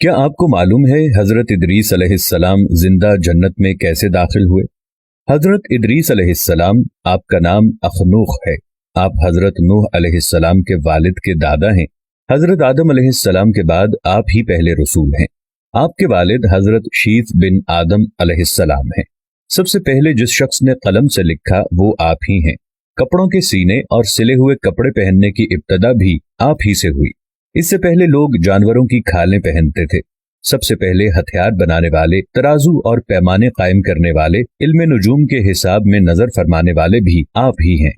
کیا آپ کو معلوم ہے حضرت ادریس علیہ السلام زندہ جنت میں کیسے داخل ہوئے؟ حضرت ادریس علیہ السلام، آپ کا نام اخنوخ ہے۔ آپ حضرت نوح علیہ السلام کے والد کے دادا ہیں۔ حضرت آدم علیہ السلام کے بعد آپ ہی پہلے رسول ہیں۔ آپ کے والد حضرت شیث بن آدم علیہ السلام ہیں۔ سب سے پہلے جس شخص نے قلم سے لکھا وہ آپ ہی ہیں۔ کپڑوں کے سینے اور سلے ہوئے کپڑے پہننے کی ابتدا بھی آپ ہی سے ہوئی۔ اس سے پہلے لوگ جانوروں کی کھالیں پہنتے تھے۔ سب سے پہلے ہتھیار بنانے والے، ترازو اور پیمانے قائم کرنے والے، علم نجوم کے حساب میں نظر فرمانے والے بھی آپ ہی ہیں۔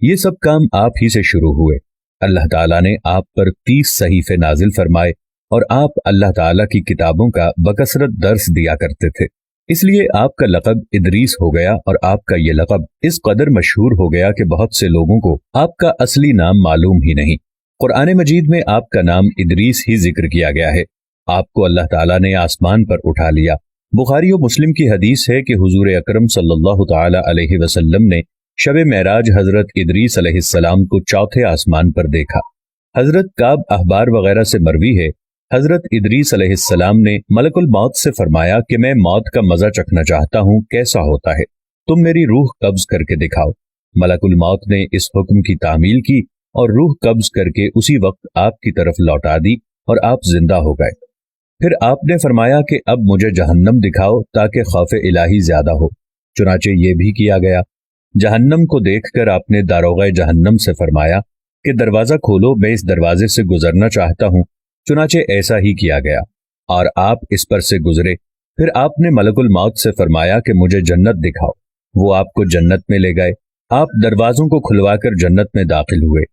یہ سب کام آپ ہی سے شروع ہوئے۔ اللہ تعالیٰ نے آپ پر 30 صحیفے نازل فرمائے اور آپ اللہ تعالیٰ کی کتابوں کا بکثرت درس دیا کرتے تھے۔ اس لیے آپ کا لقب ادریس ہو گیا، اور آپ کا یہ لقب اس قدر مشہور ہو گیا کہ بہت سے لوگوں کو آپ کا اصلی نام معلوم ہی نہیں۔ قرآن مجید میں آپ کا نام ادریس ہی ذکر کیا گیا ہے۔ آپ کو اللہ تعالیٰ نے آسمان پر اٹھا لیا۔ بخاری و مسلم کی حدیث ہے کہ حضور اکرم صلی اللہ تعالی علیہ وسلم نے شب معراج حضرت ادریس علیہ السلام کو چوتھے آسمان پر دیکھا۔ حضرت کعب احبار وغیرہ سے مروی ہے، حضرت ادریس علیہ السلام نے ملک الموت سے فرمایا کہ میں موت کا مزہ چکھنا چاہتا ہوں، کیسا ہوتا ہے؟ تم میری روح قبض کر کے دکھاؤ۔ ملک الموت نے اس حکم کی تعمیل کی اور روح قبض کر کے اسی وقت آپ کی طرف لوٹا دی اور آپ زندہ ہو گئے۔ پھر آپ نے فرمایا کہ اب مجھے جہنم دکھاؤ تاکہ خوف الہی زیادہ ہو۔ چنانچہ یہ بھی کیا گیا۔ جہنم کو دیکھ کر آپ نے داروغہ جہنم سے فرمایا کہ دروازہ کھولو، میں اس دروازے سے گزرنا چاہتا ہوں۔ چنانچہ ایسا ہی کیا گیا اور آپ اس پر سے گزرے۔ پھر آپ نے ملک الموت سے فرمایا کہ مجھے جنت دکھاؤ۔ وہ آپ کو جنت میں لے گئے۔ آپ دروازوں کو کھلوا کر جنت میں داخل ہوئے۔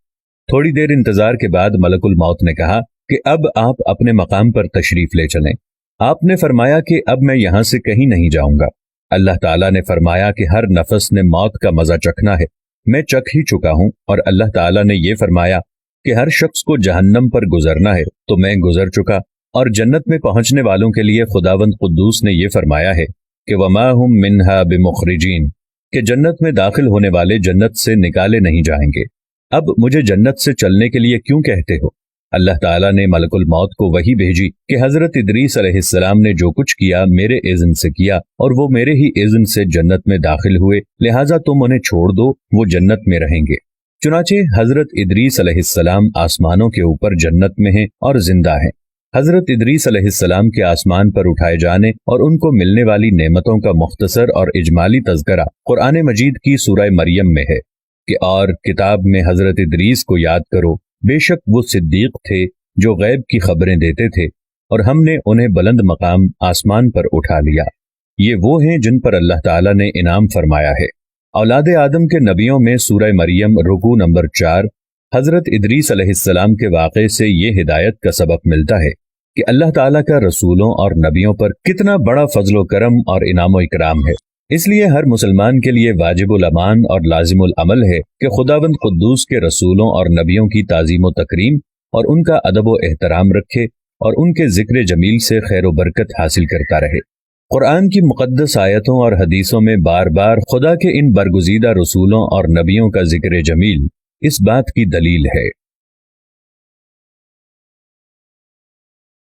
تھوڑی دیر انتظار کے بعد ملک الموت نے کہا کہ اب آپ اپنے مقام پر تشریف لے چلیں۔ آپ نے فرمایا کہ اب میں یہاں سے کہیں نہیں جاؤں گا۔ اللہ تعالیٰ نے فرمایا کہ ہر نفس نے موت کا مزہ چکھنا ہے، میں چکھ ہی چکا ہوں۔ اور اللہ تعالیٰ نے یہ فرمایا کہ ہر شخص کو جہنم پر گزرنا ہے، تو میں گزر چکا۔ اور جنت میں پہنچنے والوں کے لیے خداوند قدوس نے یہ فرمایا ہے کہ وَمَا هُم مِّنْهَا بِمُخْرِجِينَ، کہ جنت میں داخل ہونے والے جنت سے نکالے نہیں جائیں گے۔ اب مجھے جنت سے چلنے کے لیے کیوں کہتے ہو؟ اللہ تعالیٰ نے ملک الموت کو وحی بھیجی کہ حضرت ادریس علیہ السلام نے جو کچھ کیا میرے اذن سے کیا، اور وہ میرے ہی اذن سے جنت میں داخل ہوئے، لہٰذا تم انہیں چھوڑ دو، وہ جنت میں رہیں گے۔ چنانچہ حضرت ادریس علیہ السلام آسمانوں کے اوپر جنت میں ہیں اور زندہ ہیں۔ حضرت ادریس علیہ السلام کے آسمان پر اٹھائے جانے اور ان کو ملنے والی نعمتوں کا مختصر اور اجمالی تذکرہ قرآن مجید کی سورہ مریم میں ہے کہ اور کتاب میں حضرت ادریس کو یاد کرو، بے شک وہ صدیق تھے جو غیب کی خبریں دیتے تھے، اور ہم نے انہیں بلند مقام آسمان پر اٹھا لیا۔ یہ وہ ہیں جن پر اللہ تعالیٰ نے انعام فرمایا ہے۔ اولاد آدم کے نبیوں میں سورہ مریم رکوع نمبر 4 حضرت ادریس علیہ السلام کے واقعے سے یہ ہدایت کا سبق ملتا ہے کہ اللہ تعالیٰ کا رسولوں اور نبیوں پر کتنا بڑا فضل و کرم اور انعام و اکرام ہے۔ اس لیے ہر مسلمان کے لیے واجب الامان اور لازم العمل ہے کہ خداوند قدوس کے رسولوں اور نبیوں کی تعظیم و تکریم اور ان کا ادب و احترام رکھے اور ان کے ذکر جمیل سے خیر و برکت حاصل کرتا رہے۔ قرآن کی مقدس آیتوں اور حدیثوں میں بار بار خدا کے ان برگزیدہ رسولوں اور نبیوں کا ذکر جمیل اس بات کی دلیل ہے۔